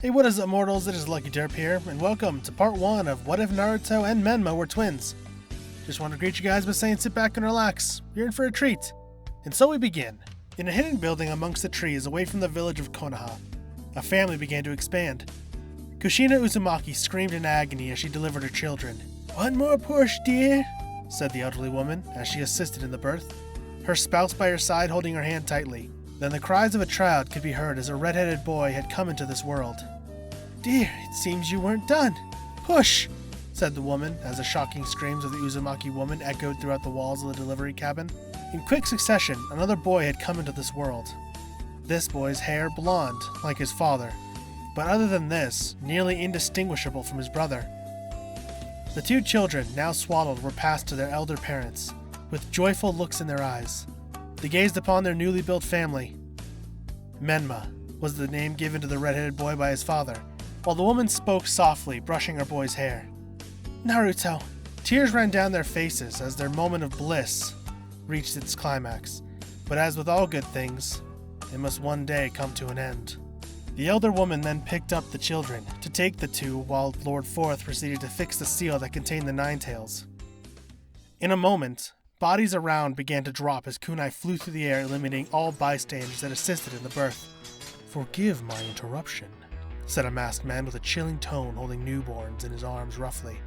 Hey, what is up, mortals? It is TheLuckyDerp here, and welcome to part 1 of What If Naruto and Menma Were Twins. Just want to greet you guys by saying sit back and relax. You're in for a treat. And so we begin. In a hidden building amongst the trees away from the village of Konoha, a family began to expand. Kushina Uzumaki screamed in agony as she delivered her children. "One more push, dear," said the elderly woman as she assisted in the birth, her spouse by her side holding her hand tightly. Then the cries of a child could be heard as a red-headed boy had come into this world. "Dear, it seems you weren't done. Push," said the woman as the shocking screams of the Uzumaki woman echoed throughout the walls of the delivery cabin. In quick succession, another boy had come into this world. This boy's hair blonde, like his father, but other than this, nearly indistinguishable from his brother. The two children, now swaddled, were passed to their elder parents, with joyful looks in their eyes. They gazed upon their newly built family. Menma was the name given to the red-headed boy by his father, while the woman spoke softly, brushing her boy's hair. Naruto. Tears ran down their faces as their moment of bliss reached its climax, but as with all good things, it must one day come to an end. The elder woman then picked up the children to take the two, while Lord Fourth proceeded to fix the seal that contained the Nine Tails. In a moment, bodies around began to drop as kunai flew through the air, eliminating all bystanders that assisted in the birth. "Forgive my interruption," said a masked man with a chilling tone, holding newborns in his arms roughly.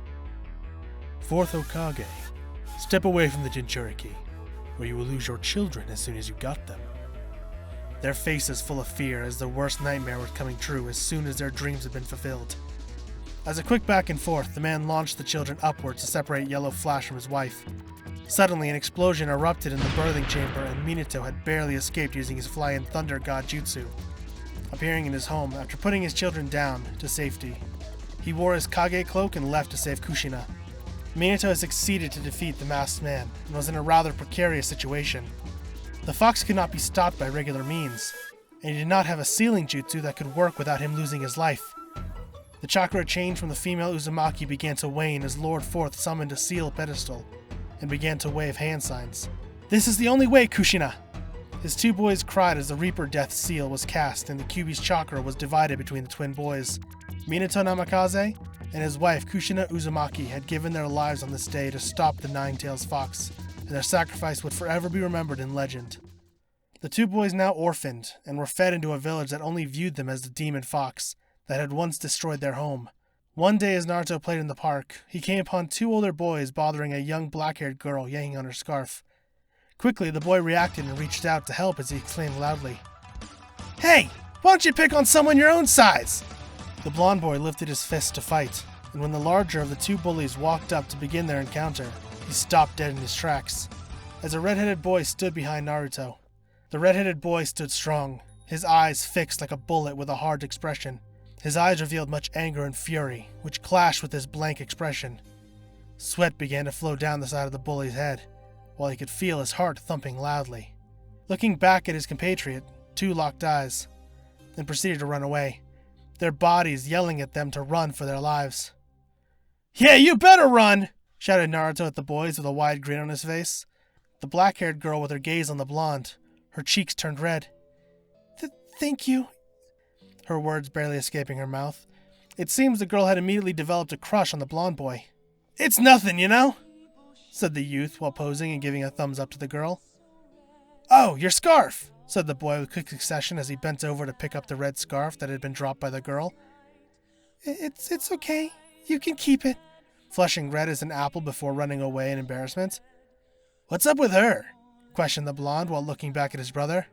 "Fourth Hokage, step away from the Jinchuriki, or you will lose your children as soon as you got them." Their faces full of fear as their worst nightmare was coming true as soon as their dreams had been fulfilled. As a quick back and forth, the man launched the children upward to separate Yellow Flash from his wife. Suddenly, an explosion erupted in the birthing chamber, and Minato had barely escaped using his Flying Thunder God Jutsu, appearing in his home after putting his children down to safety. He wore his Kage cloak and left to save Kushina. Minato had succeeded to defeat the masked man and was in a rather precarious situation. The fox could not be stopped by regular means, and he did not have a sealing jutsu that could work without him losing his life. The chakra change from the female Uzumaki began to wane as Lord Fourth summoned a seal pedestal and began to wave hand signs. "This is the only way, Kushina!" His two boys cried as the Reaper Death seal was cast and the Kyuubi's chakra was divided between the twin boys. Minato Namikaze and his wife Kushina Uzumaki had given their lives on this day to stop the Nine-Tails Fox, and their sacrifice would forever be remembered in legend. The two boys now orphaned and were fed into a village that only viewed them as the demon fox that had once destroyed their home. One day as Naruto played in the park, he came upon two older boys bothering a young black-haired girl yanking on her scarf. Quickly, the boy reacted and reached out to help as he exclaimed loudly, "Hey, why don't you pick on someone your own size?" The blonde boy lifted his fist to fight, and when the larger of the two bullies walked up to begin their encounter, he stopped dead in his tracks. As a red-headed boy stood behind Naruto. The red-headed boy stood strong, his eyes fixed like a bullet with a hard expression. His eyes revealed much anger and fury, which clashed with his blank expression. Sweat began to flow down the side of the bully's head, while he could feel his heart thumping loudly. Looking back at his compatriot, two locked eyes, then proceeded to run away, their bodies yelling at them to run for their lives. "Yeah, you better run!" shouted Naruto at the boys with a wide grin on his face. The black-haired girl with her gaze on the blonde, her cheeks turned red. Thank you," her words barely escaping her mouth. It seems the girl had immediately developed a crush on the blonde boy. "It's nothing, you know," said the youth while posing and giving a thumbs up to the girl. "Oh, your scarf," said the boy with quick succession as he bent over to pick up the red scarf that had been dropped by the girl. It's okay. You can keep it," flushing red as an apple before running away in embarrassment. "What's up with her?" questioned the blonde while looking back at his brother.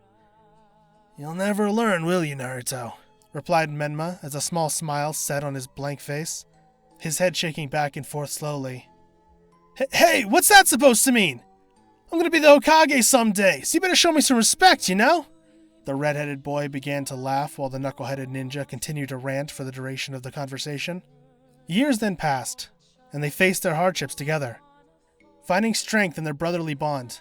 "You'll never learn, will you, Naruto?" replied Menma as a small smile set on his blank face, his head shaking back and forth slowly. Hey, what's that supposed to mean? I'm gonna be the Hokage someday, so you better show me some respect, you know?" The red-headed boy began to laugh while the knuckle-headed ninja continued to rant for the duration of the conversation. Years then passed, and they faced their hardships together, finding strength in their brotherly bond.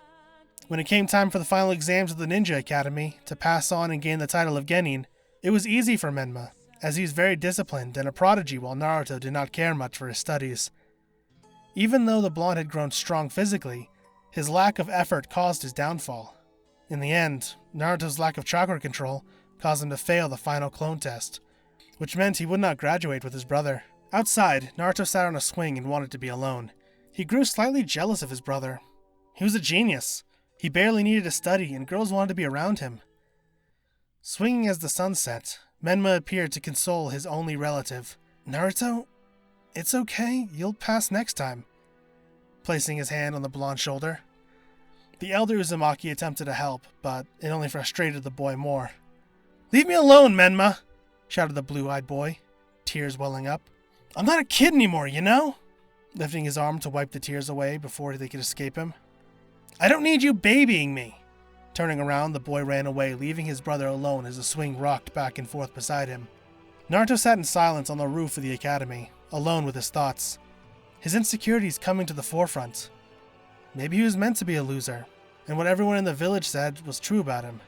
When it came time for the final exams of the Ninja Academy to pass on and gain the title of Genin, it was easy for Menma, as he was very disciplined and a prodigy while Naruto did not care much for his studies. Even though the blonde had grown strong physically, his lack of effort caused his downfall. In the end, Naruto's lack of chakra control caused him to fail the final clone test, which meant he would not graduate with his brother. Outside, Naruto sat on a swing and wanted to be alone. He grew slightly jealous of his brother. He was a genius. He barely needed to study, and girls wanted to be around him. Swinging as the sun set, Menma appeared to console his only relative. "Naruto, it's okay. You'll pass next time," placing his hand on the blonde's shoulder. The elder Uzumaki attempted to help, but it only frustrated the boy more. "Leave me alone, Menma!" shouted the blue-eyed boy, tears welling up. "I'm not a kid anymore, you know?" lifting his arm to wipe the tears away before they could escape him. "I don't need you babying me." Turning around, the boy ran away, leaving his brother alone as the swing rocked back and forth beside him. Naruto sat in silence on the roof of the academy, alone with his thoughts. His insecurities coming to the forefront. Maybe he was meant to be a loser, and what everyone in the village said was true about him.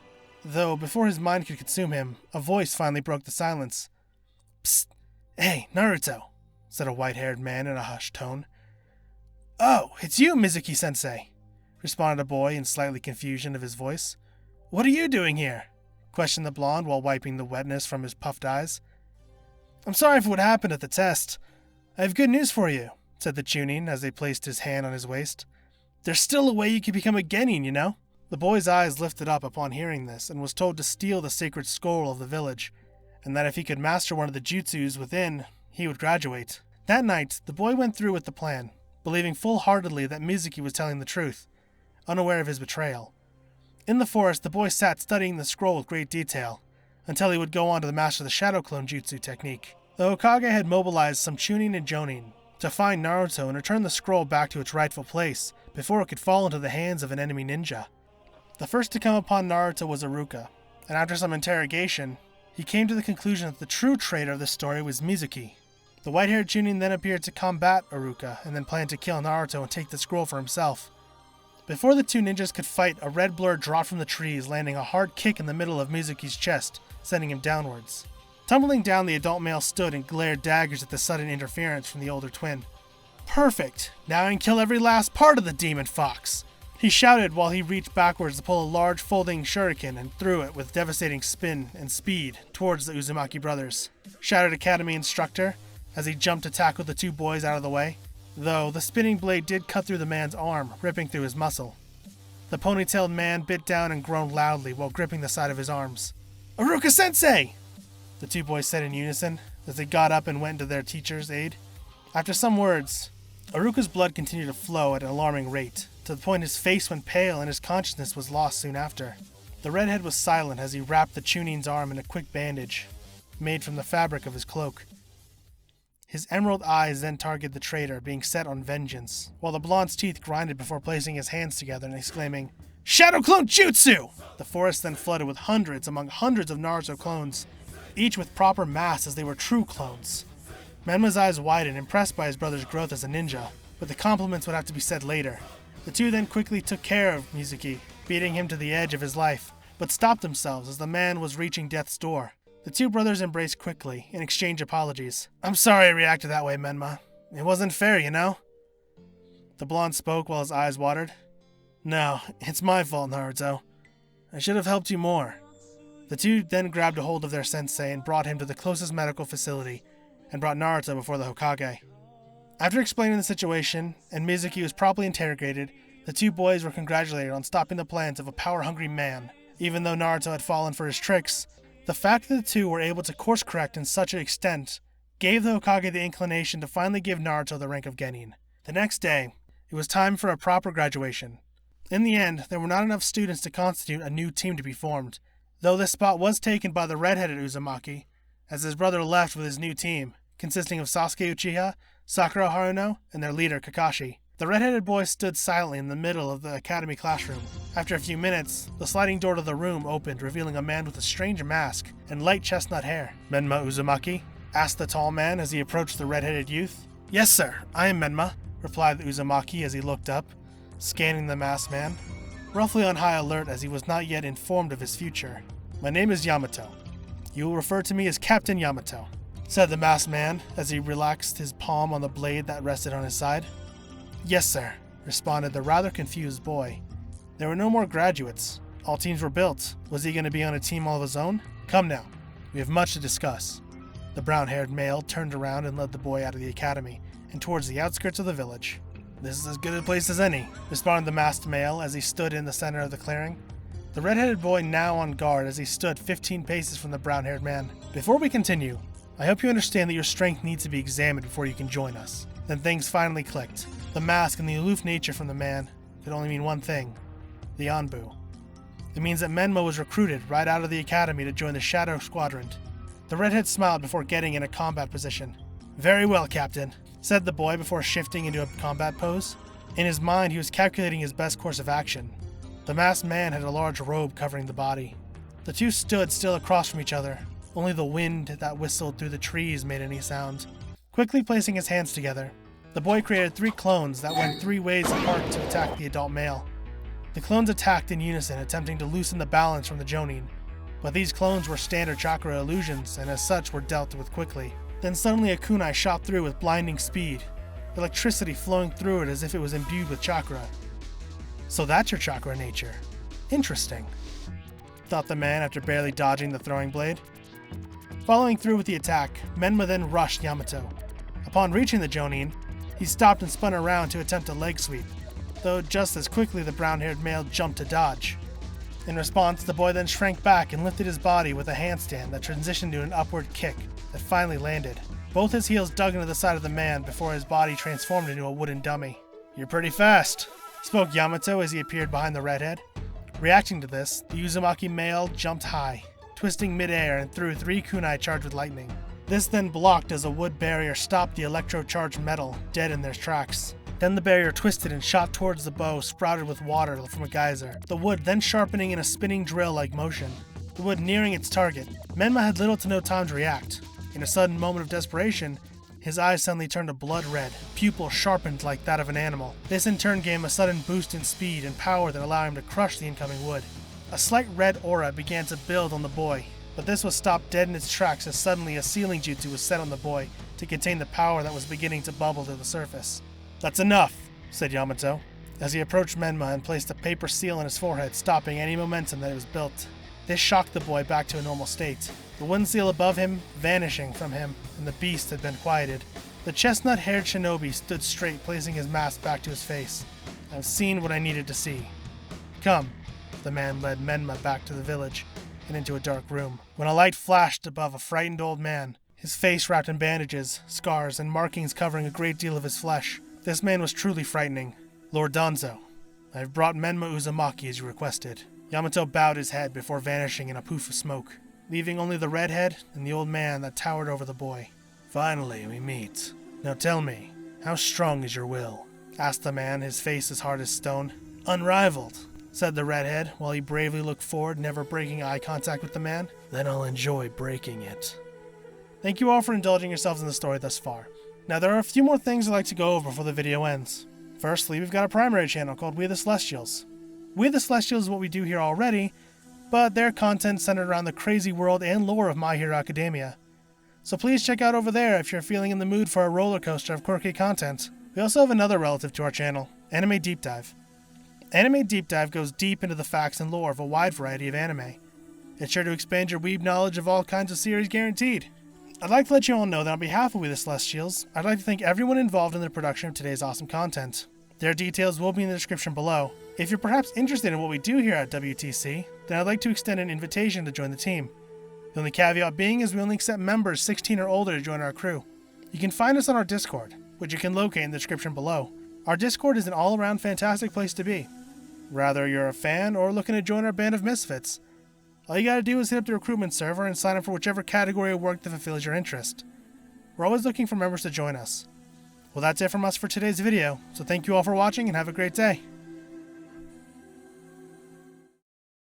Though, before his mind could consume him, a voice finally broke the silence. "Psst! Hey, Naruto," said a white-haired man in a hushed tone. "Oh, it's you, Mizuki-sensei," responded a boy in slightly confusion of his voice. "What are you doing here?" questioned the blonde while wiping the wetness from his puffed eyes. "I'm sorry for what happened at the test. I have good news for you," said the Chunin as they placed his hand on his waist. "There's still a way you can become a genin, you know?" The boy's eyes lifted up upon hearing this and was told to steal the sacred scroll of the village, and that if he could master one of the jutsus within, he would graduate. That night, the boy went through with the plan, believing full-heartedly that Mizuki was telling the truth, unaware of his betrayal. In the forest, the boy sat studying the scroll with great detail, until he would go on to master the Shadow Clone Jutsu technique. The Hokage had mobilized some Chunin and Jonin to find Naruto and return the scroll back to its rightful place before it could fall into the hands of an enemy ninja. The first to come upon Naruto was Iruka, and after some interrogation, he came to the conclusion that the true traitor of the story was Mizuki. The white-haired Chunin then appeared to combat Iruka, and then planned to kill Naruto and take the scroll for himself. Before the two ninjas could fight, a red blur dropped from the trees, landing a hard kick in the middle of Mizuki's chest, sending him downwards. Tumbling down, the adult male stood and glared daggers at the sudden interference from the older twin. "Perfect! Now I can kill every last part of the demon fox!" He shouted while he reached backwards to pull a large folding shuriken and threw it with devastating spin and speed towards the Uzumaki brothers, shouted Academy instructor as he jumped to tackle the two boys out of the way, though the spinning blade did cut through the man's arm, ripping through his muscle. The ponytailed man bit down and groaned loudly while gripping the side of his arms. "Iruka-sensei!" the two boys said in unison as they got up and went to their teacher's aid. After some words, Iruka's blood continued to flow at an alarming rate, to the point his face went pale and his consciousness was lost soon after. The redhead was silent as he wrapped the Chunin's arm in a quick bandage, made from the fabric of his cloak. His emerald eyes then targeted the traitor, being set on vengeance, while the blonde's teeth grinded before placing his hands together and exclaiming, "Shadow Clone Jutsu!" The forest then flooded with hundreds among hundreds of Naruto clones, each with proper mass as they were true clones. Menma's eyes widened, impressed by his brother's growth as a ninja, but the compliments would have to be said later. The two then quickly took care of Mizuki, beating him to the edge of his life, but stopped themselves as the man was reaching death's door. The two brothers embraced quickly and exchanged apologies. "I'm sorry I reacted that way, Menma. It wasn't fair, you know?" The blonde spoke while his eyes watered. "No, it's my fault, Naruto. I should have helped you more." The two then grabbed a hold of their sensei and brought him to the closest medical facility and brought Naruto before the Hokage. After explaining the situation, and Mizuki was properly interrogated, the two boys were congratulated on stopping the plans of a power-hungry man. Even though Naruto had fallen for his tricks, the fact that the two were able to course-correct in such an extent gave the Hokage the inclination to finally give Naruto the rank of Genin. The next day, it was time for a proper graduation. In the end, there were not enough students to constitute a new team to be formed, though this spot was taken by the red-headed Uzumaki, as his brother left with his new team, consisting of Sasuke Uchiha, Sakura Haruno, and their leader Kakashi. The red-headed boy stood silently in the middle of the academy classroom. After a few minutes, the sliding door to the room opened, revealing a man with a strange mask and light chestnut hair. "Menma Uzumaki?" asked the tall man as he approached the red-headed youth. "Yes, sir, I am Menma," replied the Uzumaki as he looked up, scanning the masked man, roughly on high alert as he was not yet informed of his future. "My name is Yamato. You will refer to me as Captain Yamato," said the masked man as he relaxed his palm on the blade that rested on his side. "Yes, sir," responded the rather confused boy. There were no more graduates. All teams were built. Was he going to be on a team all of his own? Come now, we have much to discuss. The brown-haired male turned around and led the boy out of the academy and towards the outskirts of the village. "This is as good a place as any," responded the masked male as he stood in the center of the clearing. The red-headed boy now on guard as he stood 15 paces from the brown-haired man. "Before we continue, I hope you understand that your strength needs to be examined before you can join us." Then things finally clicked. The mask and the aloof nature from the man could only mean one thing: the Anbu. It means that Menma was recruited right out of the academy to join the Shadow Squadron. The redhead smiled before getting in a combat position. "Very well, Captain," said the boy before shifting into a combat pose. In his mind, he was calculating his best course of action. The masked man had a large robe covering the body. The two stood still across from each other. Only the wind that whistled through the trees made any sound. Quickly placing his hands together, the boy created 3 clones that went 3 ways apart to attack the adult male. The clones attacked in unison, attempting to loosen the balance from the Jonin. But these clones were standard chakra illusions, and as such were dealt with quickly. Then suddenly a kunai shot through with blinding speed, electricity flowing through it as if it was imbued with chakra. "So that's your chakra nature. Interesting," thought the man after barely dodging the throwing blade. Following through with the attack, Menma then rushed Yamato. Upon reaching the Jonin, he stopped and spun around to attempt a leg sweep, though just as quickly the brown-haired male jumped to dodge. In response, the boy then shrank back and lifted his body with a handstand that transitioned to an upward kick that finally landed. Both his heels dug into the side of the man before his body transformed into a wooden dummy. "You're pretty fast," spoke Yamato as he appeared behind the redhead. Reacting to this, the Uzumaki male jumped high, twisting midair and threw 3 kunai charged with lightning. This then blocked as a wood barrier stopped the electro-charged metal, dead in their tracks. Then the barrier twisted and shot towards the bow sprouted with water from a geyser, the wood then sharpening in a spinning drill-like motion. The wood nearing its target, Menma had little to no time to react. In a sudden moment of desperation, his eyes suddenly turned a blood red, pupils sharpened like that of an animal. This in turn gave him a sudden boost in speed and power that allowed him to crush the incoming wood. A slight red aura began to build on the boy, but this was stopped dead in its tracks as suddenly a sealing jutsu was set on the boy to contain the power that was beginning to bubble to the surface. "That's enough," said Yamato, as he approached Menma and placed a paper seal on his forehead, stopping any momentum that it was built. This shocked the boy back to a normal state, the wooden seal above him vanishing from him, and the beast had been quieted. The chestnut-haired shinobi stood straight, placing his mask back to his face. "I've seen what I needed to see. Come." The man led Menma back to the village and into a dark room. When a light flashed above a frightened old man, his face wrapped in bandages, scars, and markings covering a great deal of his flesh. This man was truly frightening. "Lord Danzo, I have brought Menma Uzumaki as you requested." Yamato bowed his head before vanishing in a poof of smoke, leaving only the redhead and the old man that towered over the boy. "Finally, we meet. Now tell me, how strong is your will?" asked the man, his face as hard as stone. "Unrivaled," said the redhead, while he bravely looked forward, never breaking eye contact with the man. "Then I'll enjoy breaking it." Thank you all for indulging yourselves in the story thus far. Now there are a few more things I'd like to go over before the video ends. Firstly, we've got a primary channel called We the Celestials. We the Celestials is what we do here already, but their content centered around the crazy world and lore of My Hero Academia. So please check out over there if you're feeling in the mood for a roller coaster of quirky content. We also have another relative to our channel, Anime Deep Dive. Anime Deep Dive goes deep into the facts and lore of a wide variety of anime. It's sure to expand your weeb knowledge of all kinds of series guaranteed. I'd like to let you all know that on behalf of We the Celestials, I'd like to thank everyone involved in the production of today's awesome content. Their details will be in the description below. If you're perhaps interested in what we do here at WTC, then I'd like to extend an invitation to join the team. The only caveat being is we only accept members 16 or older to join our crew. You can find us on our Discord, which you can locate in the description below. Our Discord is an all-around fantastic place to be. Whether you're a fan or looking to join our band of misfits, all you gotta do is hit up the recruitment server and sign up for whichever category of work that fulfills your interest. We're always looking for members to join us. Well, that's it from us for today's video, so thank you all for watching and have a great day.